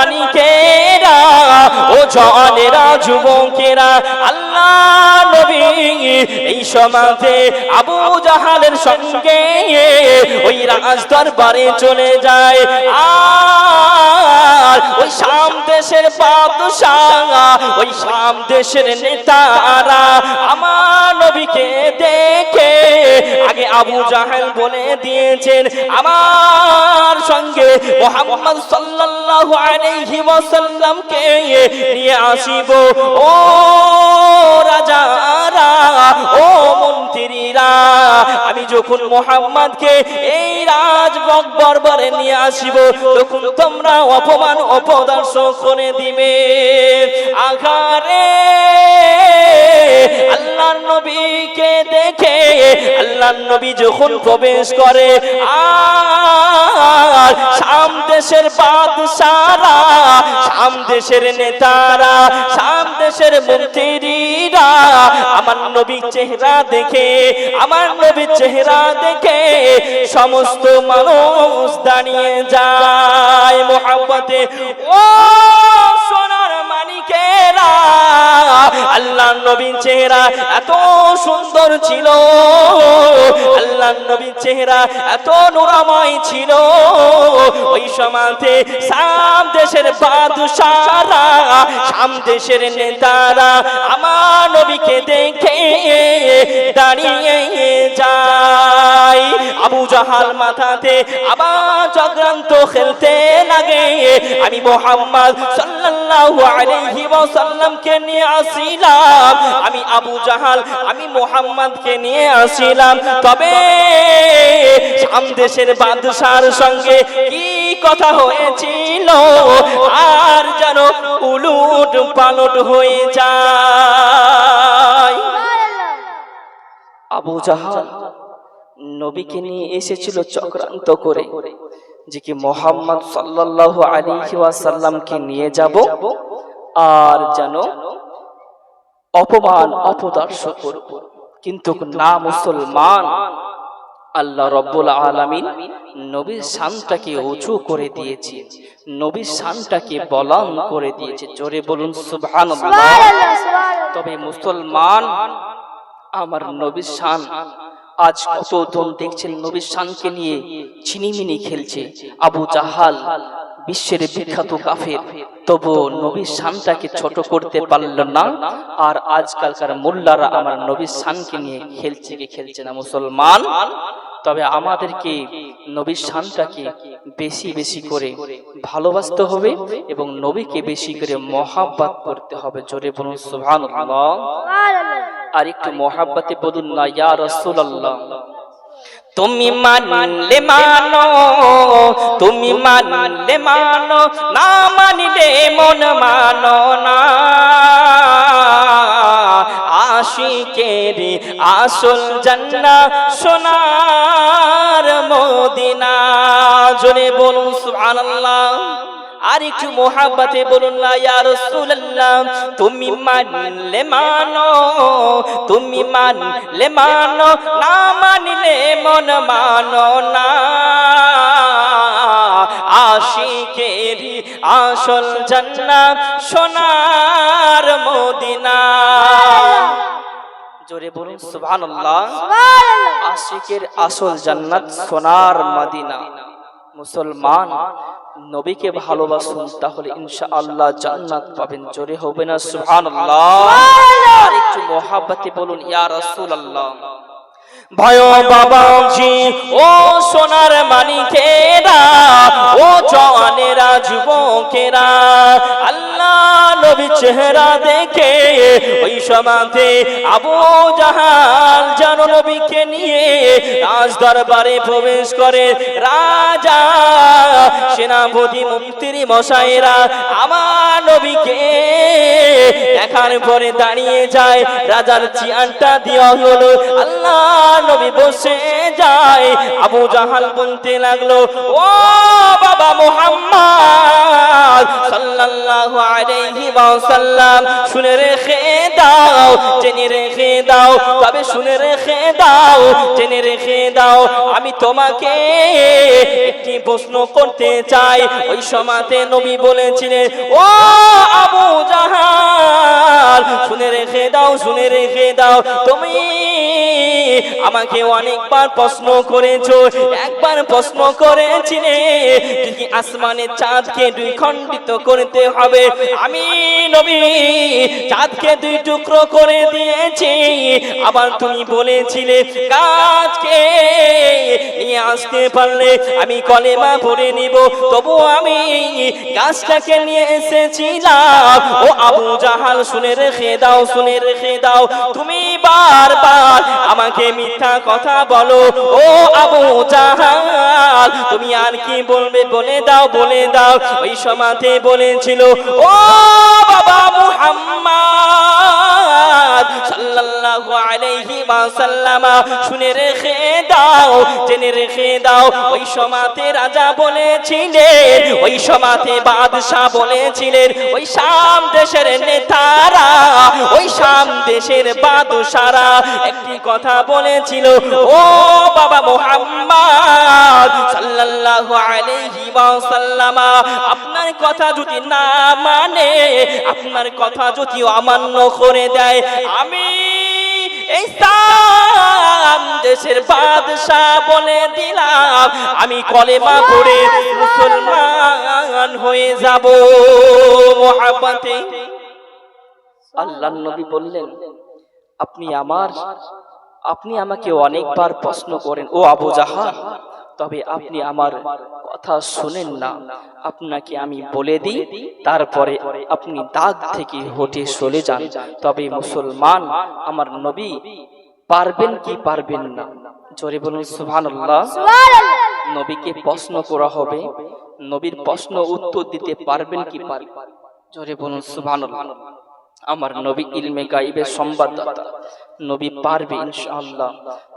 মানিকেরা, ও জওয়ানেরা, যুবকেরা, আল্লাহ নবী এই সমাজে আবু জাহালের সঙ্গে ওই রাজ দরবারে চলে যায়। আর ওই শাম দেশের বাদশাহ, ওই শাম দেশের নেতারা আমার নবীকে দেখে আগে আবু জাহেল বলে দিয়েছেন, আমার সঙ্গে মুহাম্মদ সাল্লাল্লাহু আলাইহি ওয়াসাল্লামকে নিয়ে আসিব। ও রাজারা, ও মন্ত্রীরা, আমি যখন মুহাম্মদকে এই রাজ দরবারে নিয়ে আসিব, তখন তোমরা অপমান অপদর্শ করে দিবে। আঘারে আল্লাহর নবীকে দেখে আল্লাহর নবী যখন প্রবেশ করে, আর শাম দেশের বাদশারা, শাম দেশের নেতারা, শাম দেশের মন্ত্রীরা আমার নবীর চেহারা দেখে, আমার নবীর চেহারা দেখে সমস্ত মানুষ দাঁড়িয়ে যায় মুহাব্বতে। ও সোনার মানিকেরা, আল্লাহর নবীর চেহারা এত সুন্দর ছিল, আল্লাহর নবীর চেহারা এত নূরময় ছিল, ওই সমাজে শাম দেশের বাদশারা, শাম দেশের নেতারা আমার নবীকে দেখে দাঁড়িয়ে যায়। আবু জাহাল মাথাতে আবার চক্রান্ত খেলতে লাগে, আমি মুহাম্মদ সাল্লাল্লাহু আলাইহি ওয়াসাল্লামকে নিয়ে আসিলাম, আমি আবু জাহাল, আমি মুহাম্মদকে নিয়ে আসিলাম, তবে শাম দেশের বাদশার সঙ্গে কি কথা হয়েছিল আর যেন উলট পালট হয়ে যায়। আবু জাহাল নবীকে নিয়ে এসেছিল চক্রান্ত করে, যে কি মুহাম্মদ সাল্লাল্লাহু আলাইহি ওয়াসাল্লামকে নিয়ে যাব আর যেন অপমান অপদর্শ করব। কিন্তু না মুসলমান, আল্লাহ রাব্বুল আলামিন নবীর শানটাকে উঁচু করে দিয়েছে, নবীর শানটাকে বুলন্দ করে দিয়েছে। জোরে বলুন সুবহানাল্লাহ। তবে মুসলমান আমার নবীর শান আজ কতজন দেখছেন নবীর শানকে নিয়ে ছিনিমিনি খেলছে। আবু জাহাল বিশ্বের বিখ্যাত কাফের, তবু নবীর শানটাকে ছোট করতে পারল না। আর আজকালকার মোল্লারা আমার নবীর শানকে নিয়ে খেলছে কি খেলছে না মুসলমান। তবে আমাদেরকে নবীর শানটাকে বেশি বেশি করে ভালোবাসতে হবে এবং নবীকে বেশি করে মহব্বত করতে হবে। জোরে বলুন সুবহানাল্লাহ। আর একটু মহব্বতে বলুন না ইয়া রাসূলুল্লাহ। তুমি মানলে মানো, তুমি মানলে মানো, না মানলে মন মানো না। আশিকের আসল জান্নাত সোনার মদিনা। জোরে বলুন সুবহানাল্লাহ। আর একটু মহব্বতে বলুন না ইয়া রাসূলুল্লাহ। তুমি মানলে মানো, তুমি মানলে মানো, না মানলে মন মানো না। আশিকের আসল জান্নাত সোনার মদিনা। জোরে বলুন সুবহানাল্লাহ। আশিকের আসল জান্নাত সোনার মদিনা। মুসলমান নবীকে ভালোবাসুন, তাহলে ইনশাআল্লাহ জান্নাত পাবেন। জোরে হবে না সুবহানাল্লাহ। আর একটু মহব্বতে বলুন ইয়া রাসূলুল্লাহ। ভাইও বাবাজি, ও সোনার মানিকেরা, ও জওয়ানেরা, যুবকেরা, আল্লাহ নবীর চেহারা দেখে ওই সমাজে আবু জাহাল যেন নবীকে নিয়ে রাজ দরবারে প্রবেশ করে। রাজা, সেনাপতি, মন্ত্রী মশাইরা আমার নবীকে দেখার পরে দাঁড়িয়ে যায়। রাজার চেয়ারটা দেওয়া হলো, আল্লাহ নবী বসে যায়। আবু জাহাল বলতে লাগলো, ও বাবা মুহাম্মদ, সাল্লাল্লাহু আলাইহি ওয়াসাল্লাম শুনে রেখে দাও, জেনে রেখে দাও, তবে শুনে রেখে দাও, জেনে রেখে দাও, আমি তোমাকে একটি প্রশ্ন করতে চাই। ওই সময়তে নবী বলেছিলেন, ও আবু জাহাল শুনে রেখে দাও, শুনে রেখে দাও, তুমি আমাকে অনেকবার প্রশ্ন করেছো, একবার প্রশ্ন করেছিলে যদি আসমানের চাঁদকে দুই খণ্ডিত করতে হবে, আমি নবী চাঁদকে দুই টুকরো করে দিয়েছি। আবার তুমি বলেছিলে গাছকে নিয়ে আসতে পারলে আমি কলেমা পড়ে নিব, তবু আমি গাছটাকে নিয়ে এসেছিলাম। ও আবু জাহাল শুনে রেখে দাও, শুনে রেখে দাও, তুমি বারবার আমাকে মিথ্যা কথা বলো। ও আবু জাহাল তুমি আর কি বলবে, বলে দাও, বলে দাও। ওই সময়তে বলেছিল, ও বাবা মুহাম্মদ সাল্লাল্লাহু আলাইহি ওয়াসাল্লাম শুনে রেখে দাও, জেনে রেখে দাও, ওই সময়তে রাজা বলেছিলেন, ওই সময়তে বাদশা বলেছিলেন, ওই শাম দেশের নেতারা, ওই শাম দেশের বাদশারা একটি কথা বলেছিল, ও বাবা মুহাম্মদ সাল্লাল্লাহু আলাইহি ওয়াসাল্লাম আপনার কথা যদি না মানে, আপনার কথা যদি অমান্য করে দেয়, আমি এই শাম দেশের বাদশা বলে দিলাম আমি কলেমা পড়ে মুসলমান হয়ে যাব। মুহাব্বতে আল্লাহর নবী বললেন, আপনি আমাকে অনেকবার প্রশ্ন করেন ও আবু জাহাল, তবে আপনি আমার কথা শুনেন না। আপনাকে আমি বলে দিই, তারপরে আপনি দাগ থেকে হটে চলে যান। তবে মুসলমান আমার নবী পারবেন কি পারবেন না? জোরে বলুন সুবহানাল্লাহ। নবীকে প্রশ্ন করা হবে, নবীর প্রশ্ন উত্তর দিতে পারবেন কি পারবেন? জোরে বলুন সুবহানাল্লাহ। আমার নবী ইলমে গায়বের সংবাদদাতা, নবী পারবে ইনশাআল্লাহ।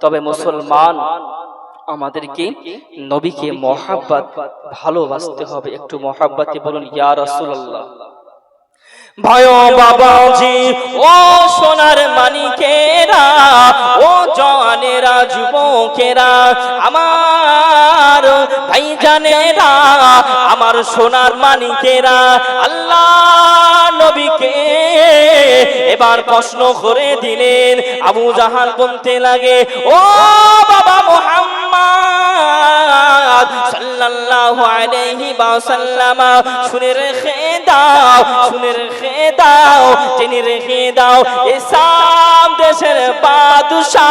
তবে মুসলমান আমাদেরকে নবীকে মহব্বত ভালোবাসতে হবে। একটু মহব্বতে বলুন ইয়া রাসূলুল্লাহ। ভাই বাবাজি, ও সোনার মানিকেরা, ও জওয়ানেরা, যুবকেরা, আমার ভাইজানেরা, আমার সোনার মানিকেরা, আল্লাহ নবীকে এবার প্রশ্ন করে দিলেন। আবু জাহাল বলতে লাগে, ও বাবা মুহাম্মদ সাল্লাল্লাহু আলাইহি ওয়াসাল্লাম শুনে রেখে দাও, শুনে রেখে দাও, জেনে রেখে দাও, এই শাম দেশের বাদশা,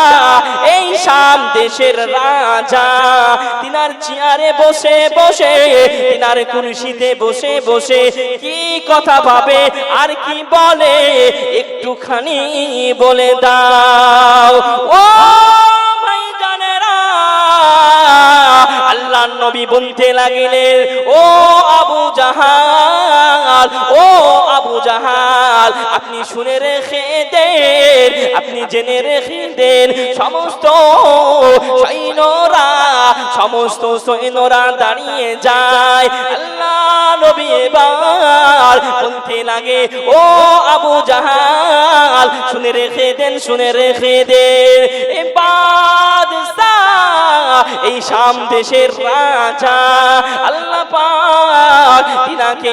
এই শাম দেশের রাজা, তিনার চেয়ারে বসে বসে, তিনার কুরসিতে বসে বসে কি কথা ভাবে আর কি বলে একটুখানি বলে দাও। ও ভাইজানেরা, আল্লাহর নবী বলতে লাগিলেন, ও আবু জাহাল, ও আবু জাহাল আপনি শুনে রেখে দেন, আপনি জেনে রেখে দেন, সমস্ত সৈন্যরা, সমস্ত সৈন্যরা দাঁড়িয়ে যায়। আল্লাহ নবী এবার বলতে লাগে, ও আবু জাহাল শুনে রেখে দেন, শুনে রেখে দেন, এ বাদশা, এই শাম দেশের রাজা, আল্লাহ পাক তিনাকে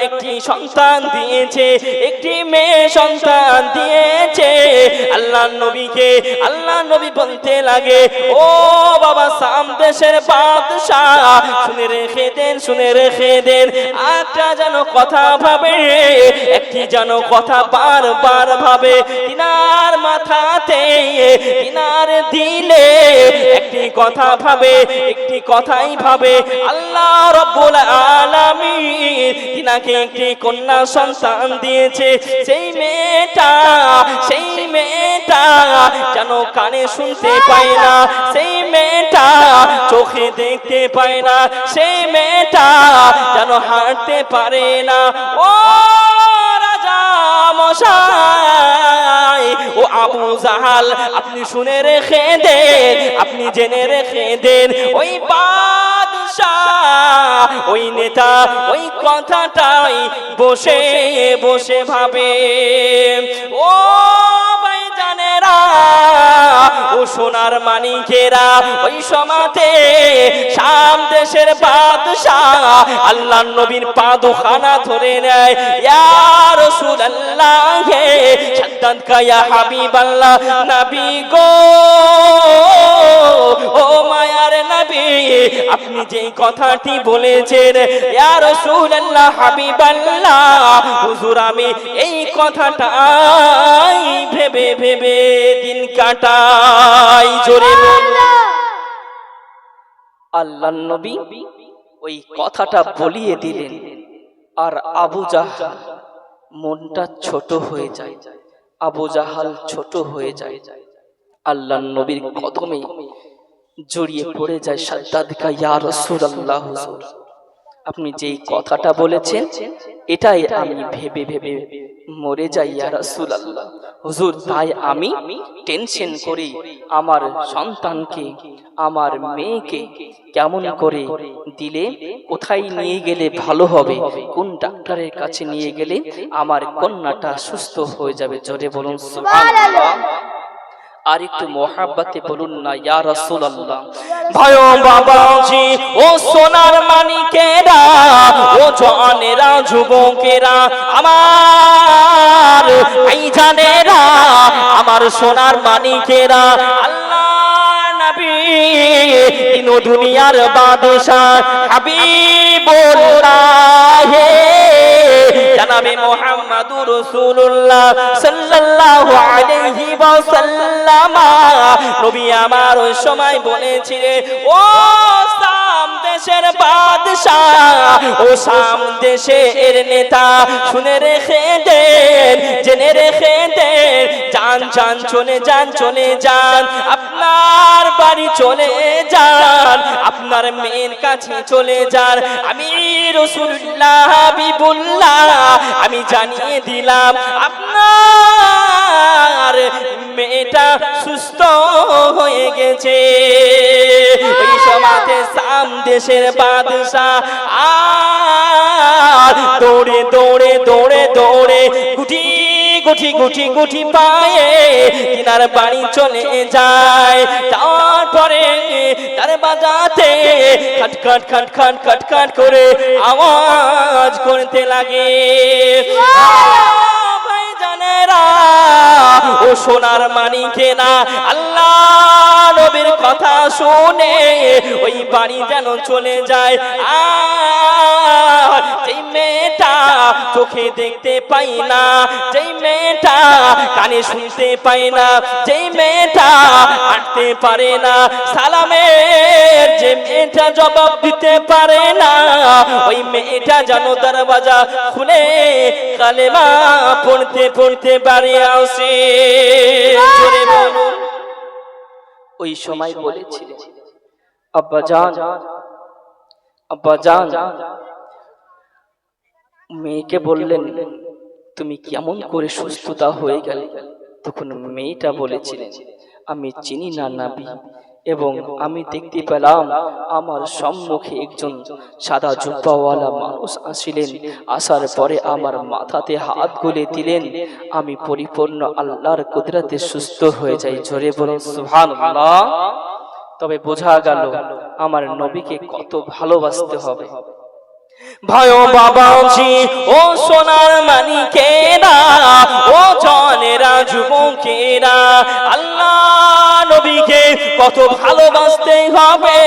একটি সন্তান দিয়েছে, একটি মেয়ে সন্তান দিয়েছে। আল্লাহ নবীকে, আল্লাহ নবী বলতে লাগে, ও বাবা শাম দেশের বাদশা শুনে রেখে দেন, শুনে রেখে দেন, একটা যেন কথা ভাবে, একটি যেন কথা বারবার ভাবে, তিনার মাথাতে, তিনার দিলে একটি কথা ভাবে, একটি কথাই ভাবে, আল্লাহ রাব্বুল আলামিন তিনাকে একটি কন্যা সন্তান দিয়েছে। সেই মেয়েটা যেন কানে শুনতে পায় না, সেই মেয়েটা চোখে দেখতে পায় না, সেই মেয়েটা যেন হাঁটতে পারে না। ও রাজা মশাই, ও আবু জাহাল আপনি শুনে রেখে দেন, আপনি জেনে রেখে দেন, ওই বাদশা ওই নেতা ওই কথাটাই বসে বসে ভাবে। ও ভাই জানেরা, ও সোনার মানিকেরা, ওই সমাতে শাম দেশের বাদশাহ আল্লাহর নবীর পাদখানা ধরে নেয়। ইয়া রাসূলুল্লাহ, শাদ্দাদ কা ইয়া হাবিবাল্লাহ, নবী গো, ও মায়ার নবী, আপনি যে কথাটি বলেছেন ইয়া রাসূলুল্লাহ হাবিবাল্লাহ, হুজুর আমি এই কথাটাই ভেবে ভেবে দিন কাটাই। জোরে বলুন। আল্লাহর নবী ওই কথাটা বলিয়ে দিলেন, আর আবু জাহাল মনটা ছোট হয়ে যায়, আবু জাহাল ছোট হয়ে যায়, আল্লাহর নবীর কদমে জড়িয়ে পড়ে যায়। শাদ্দাদ কা ইয়া রাসূলুল্লাহ, হুজুর আপনি যেই কথাটা বলেছেন এটাই আমি ভেবে ভেবে মরে যাই ইয়া রাসূলুল্লাহ। হুজুর তাই আমি টেনশন করি আমার সন্তানকে, আমার মেয়েকে কেমন করে দিলে, কোথায় নিয়ে গেলে ভালো হবে, কোন ডাক্তারের কাছে নিয়ে গেলে আমার কন্যাটা সুস্থ হয়ে যাবে। জোরে বলুন সুবহানাল্লাহ। আর একটু মোহাব্বতে বলুন না ইয়া রাসূলুল্লাহ। ভাইও বাবাজি, ও সোনার মানিকেরা, ও জওয়ানেরা, যুবকেরা, আমার ভাইজানেরা, আমার সোনার মানিকেরা, আল্লাহর নবী দিন ও দুনিয়ার বাদশাহ হাবিবুল্লাহ জনাবে মুহাম্মাদুর রাসূলুল্লাহ সাল্লাল্লাহু আলাইহি ওয়াসাল্লাম, নবী আমার ওই সময় বলেছিলেন, ও শাম দেশের বাদশাহ, ও শাম দেশের নেতা, শুনে রেখে দেন, জেনে রেখে দেন, যান যান চলে যান, চলে যান, আপনার বাড়ি চলে যান, আপনার মেয়ের কাছে চলে যান, আমি রাসূলুল্লাহ হাবিবুল্লাহ আমি জানিয়ে দিলাম আপনার মেয়েটা সুস্থ হয়ে গেছে। ওই সময়তে শাম দেশের বাদশাহ আর দৌড়ে দৌড়ে দৌড়ে দৌড়ে গুটি গুটি গুটি গুটি পায়ে তিনার বাড়ি চলে যায়। তারপরে তার বাজাতে খটখট খটখট খটখট করে আওয়াজ করতে লাগে। ভাই জানেরা, ও সোনার মানিকেরা, আল্লাহ নবীর কথা শুনে ওই বাড়ি যেন চলে যায়। আর যেই মেয়েটা চোখে দেখতে পাই না, যেই মেয়েটা কানে শুনতে পাই না, যেই মেয়েটা হাঁটতে পারে না, সালামের যে মেয়েটা জবাব দিতে পারে না, ওই মেয়েটা যেন দরওয়াজা খুলে কালেমা পড়তে পড়তে বাড়ি আসে। জোরে বলুন। ওই সময় বলেছিলেন, আব্বা জান, আব্বা জান, মেয়েকে বললেন তুমি কেমন করে সুস্থতা হয়ে গেলে? তখন মেয়েটা বলেছিলেন, আমি চিনি না নবী, এবং আমি দেখতে পেলাম আমার সম্মুখে একজন সাদা জুব্বাওয়ালা মানুষ আসিলেন, আসার পরে আমার মাথাতে হাত গুলে দিলেন, আমি পরিপূর্ণ আল্লাহর কুদরতে সুস্থ হয়ে যাই। জোরে বলুন সুবহানাল্লাহ। তবে বোঝা গেল আমার নবীকে কত ভালোবাসতে হবে। ভাইও বাবাজি, ও সোনার মানিকেরা, ও জওয়ানেরা, যুবকেরা, আল্লাহ নবীকে কত ভালোবাসতে হবে,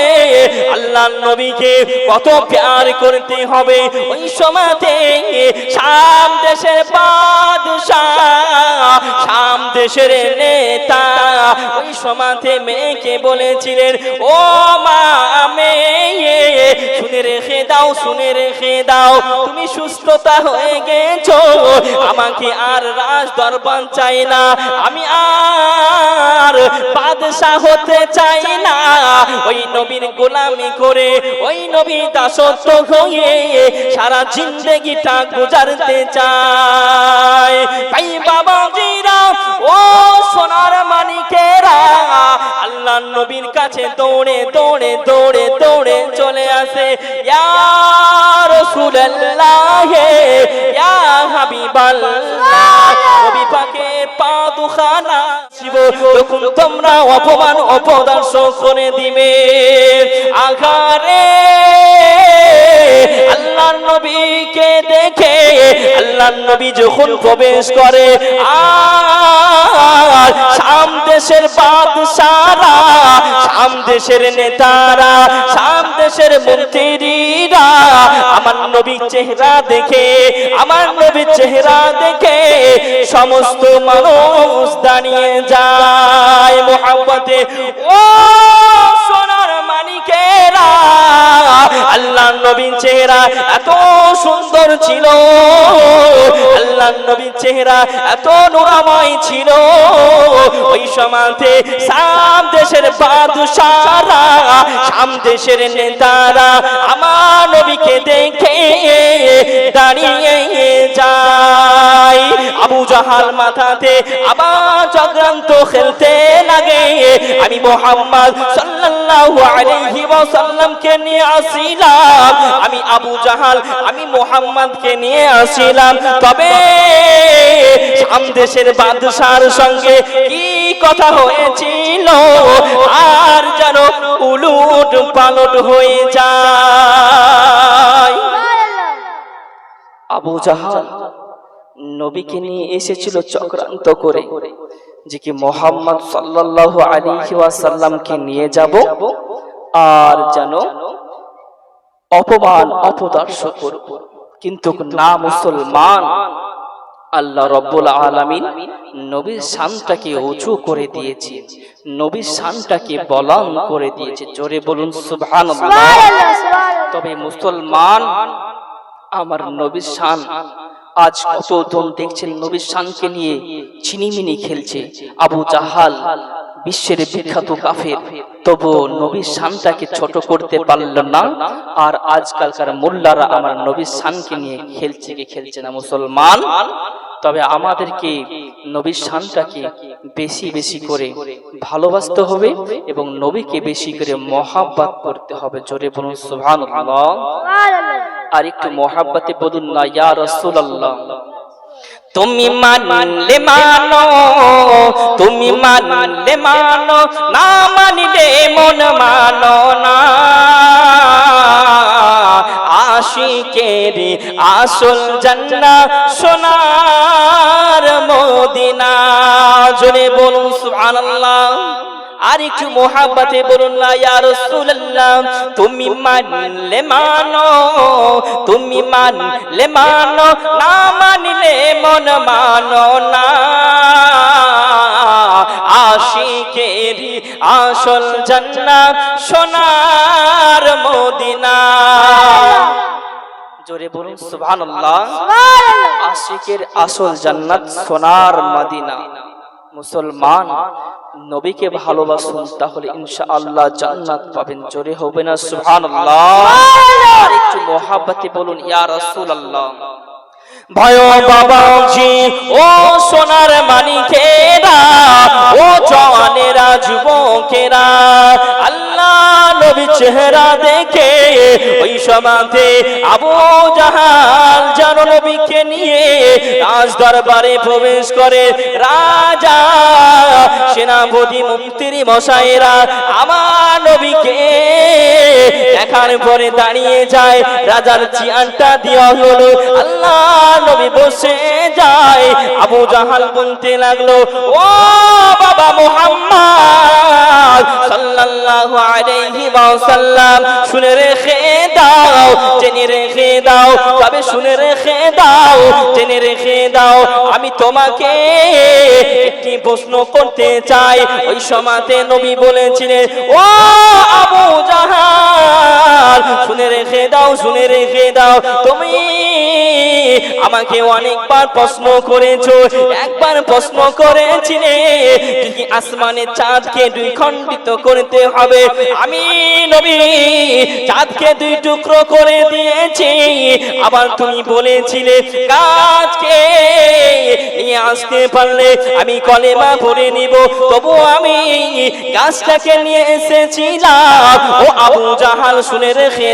আল্লাহ নবীকে কত প্যার করতে হবে। ওই সময়তে শাম দেশের বাদশাহ, শাম দেশের নেতা ওই সময়তে মেয়েকে বলেছিলেন, ও মা মেয়ে, শুনে রেখে দাও, শুনে রেখে দাও, তুমি সুস্থতা হয়ে গেছো, আমাকে আর রাজ দরবার চাই না, আমি আর বাদশাহ হতে চাই না, ওই নবীর গোলামি করে, ওই নবীর দাসত্ব হয়ে সারা জিন্দেগিটা গুজারতে চাই। ভাই বাবাজিরা, ও সোনার মানিকেরা, আল্লাহর নবীর কাছে দৌড়ে দৌড়ে দৌড়ে দৌড়ে চলে আসে। ইয়া হাবিবাল্লাহ নবী পাকের পা দুখানা শিব তখন তোমরা অপমান অপদর্শ করে দিবে আঘারে আল্লাহর নবীকে দেখে আল্লাহর নবী যখন প্রবেশ করে আর শাম দেশের বাদশারা শাম দেশের নেতারা শাম দেশের মন্ত্রীরা আমার নবীর চেহারা দেখে আমার নবীর চেহারা দেখে সমস্ত মানুষ দাঁড়িয়ে যায় মুহাব্বতে ও সোনার মানিকেরা আল্লাহর নবীর চেহারা এত সুন্দর ছিল আল্লাহর নবীর চেহারা এত নূরময় ছিল ওই সময়তে শাম দেশের বাদশারা শাম দেশের নেতারা আমার নবীকে দেখে দাঁড়িয়ে যায় আবু জাহাল মাথাতে আবার চক্রান্ত খেলতে লাগে আমি মুহাম্মদ সাল্লাল্লাহু আলাইহি ওয়াসাল্লামকে নিয়ে আসিলাম আমি আবু জাহাল আমি মুহাম্মদকে নিয়ে আসিলাম তবে শাম দেশের বাদশার সঙ্গে কি কথা হয়েছিল আর যেন উলট পালট হয়ে যায় আবু জাহাল নবীকে নিয়ে এসেছিল চক্রান্ত করে যে কি মুহাম্মদ সাল্লাল্লাহু আলাইহি ওয়াসাল্লামকে নিয়ে যাব আর যেন অপমান অপদর্শ করব কিন্তু না মুসলমান আল্লাহ রাব্বুল আলামিন নবীর শানটাকে উঁচু করে দিয়েছে নবীর শানটাকে বুলন্দ করে দিয়েছে জোরে বলুন সুবহানাল্লাহ তবে মুসলমান আমার নবীর শান আজ কতজন দেখছেন নবীর শানকে নিয়ে ছিনিমিনি খেলছে আবু জাহাল বিশ্বের বিখ্যাত কাফের তবু নবীর শানটাকে ছোট করতে পারল না আর আজকালকার মোল্লারা আমার নবীর শানকে নিয়ে খেলছে কি খেলছে না মুসলমান তবে আমাদেরকে নবীর শানটাকে বেশি বেশি করে ভালোবাসতে হবে এবং নবীকে বেশি করে মহব্বত করতে হবে জোরে বলুন সুবহানাল্লাহ আর একটু মহব্বতে বলুন না ইয়া রাসূলুল্লাহ তুমি মানলে মানো তুমি মানলে মানো না মানলে মন মানো না আশিকের আসল জান্নাত সোনার মদিনা জোরে বলুন সুবহানাল্লাহ আর একটু মহব্বতে বলুন না ইয়া রাসূলুল্লাহ তুমি মানলে মানো তুমি মানলে মানো না মানলে মন মানো না আশিকের আসল জান্নাত সোনার মদিনা জোরে বলুন সুবহানাল্লাহ আশিকের আসল জান্নাত সোনার মদিনা মুসলমান নবীকে ভালোবাসুন তাহলে ইনশাআল্লাহ জান্নাত পাবেন জোরে হবে না সুবহানাল্লাহ আর একটু মহব্বতে বলুন ইয়া রাসূলুল্লাহ ভয় বাবাজি ও সোনার মানিকেরা ও জওয়ানেরা যুবকেরা আল্লাহ নবী চেহারা দেখে ওই সমাতে আবু জাহাল যেন নবীকে নিয়ে রাজ দরবারে প্রবেশ করে রাজা সেনাপতি মন্ত্রী মশাইরা আমার নবীকে দেখার পরে দাঁড়িয়ে যায় রাজার চেয়ারটা দেওয়া হলো আল্লাহ নবী বসে যায় আবু জাহাল বলতে লাগলো ও বাবা মুহাম্মদ সাল্লাল্লাহু আলাইহি ওয়াসাল্লাম শুনে রেখে দাও জেনে রেখে দাও তবে শুনে রেখে দাও জেনে রেখে দাও আমি তোমাকে একটি প্রশ্ন করতে চাই ওই সময়তে নবী বলেছিলেন ও আবু জাহাল শুনে রেখে দাও তুমি আমাকে অনেকবার প্রশ্ন করেছো একবার প্রশ্ন করেছিলে কি আসমানের চাঁদকে দুই খণ্ডিত করতে হবে আমি নবী চাঁদকে দুই টুকরো করে দিয়েছি আবার তুমি বলেছিলে গাছকে নিয়ে আসতে পারলে আমি কলেমা পড়ে নিব তবু আমি গাছটাকে নিয়ে এসেছিলাম ও আবু জাহাল শুনে রেখে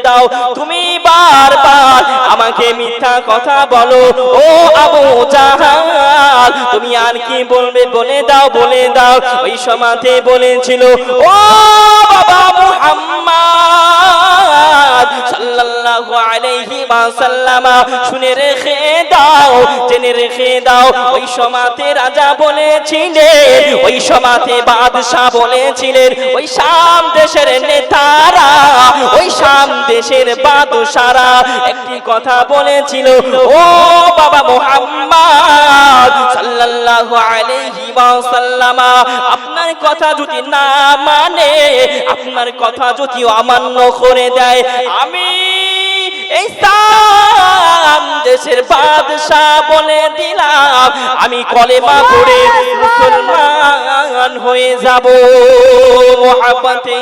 দাও তুমি বারবার আমাকে মিথ্যা কথা বলো ও আবু জাহাল, তুমি আর কি বলবে বলে দাও বলে দাও। ওই সময়তে বলেছিল ও বাবা মুহাম্মদ সাল্লাল্লাহু আলাইহি ওয়াসাল্লাম, শুনে রেখে দাও, জেনে রেখে দাও। ওই সময়তে রাজা বলেছিলেন, ওই সময়তে বাদশা বলেছিলেন, ওই শাম দেশের নেতারা, ওই শাম দেশের বাদশারা একটি কথা বলেছিল ও বাবা মুহাম্মদ সাল্লাল্লাহু আলাইহি ওয়াসাল্লাম, আপনার কথা যদি না মানে, আপনার কথা যদি অমান্য করে দেয়, আমি এই শাম দেশের বাদশা বলে দিলাম আমি কলেমা পড়ে মুসলমান হয়ে যাব। মুহাব্বতে